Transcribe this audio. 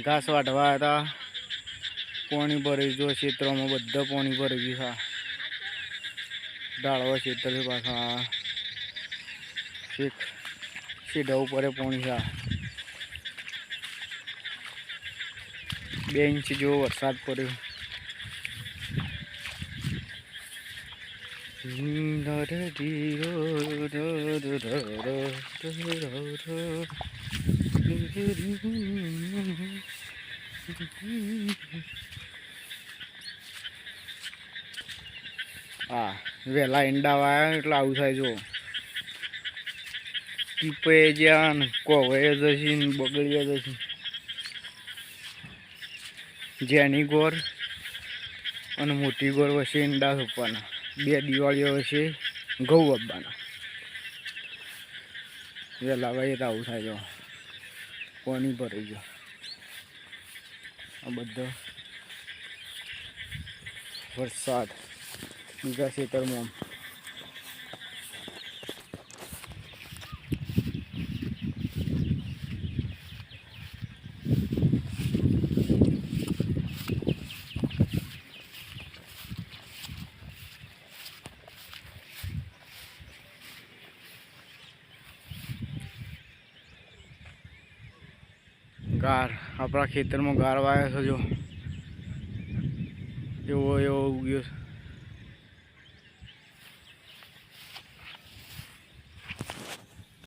ઘાસ વાઢવા હતા, પાણી ભરી જો ક્ષેત્રોમાં બધા પાણી ભરી ગયું છે. ઢાળવા ક્ષેત્ર પાછા સીધા ઉપર પાણી છે. 2 ઇંચ જેવો વરસાદ પડ્યો. હા, વહેલા ઈંડા વાયા એટલે આવું થાય. જો ટીપે જ્યાં ને કોવાય જશે ને બગડ્યા જશે. જેની ગોર અને મોટી ગોર વચ્ચે ઈંડા સોંપવાના. 2 દિવાળીઓ વચ્ચે ઘઉં આપવાના. વહેલા વાય તો આવું થાય. જો પાણી ભરાઈ ગયો. આ બધો વરસાદ બીજા ખેતરમાં. ગાર આપણા ખેતરમાં ગાર વાયા છે. જો એવો ઉગ્યો.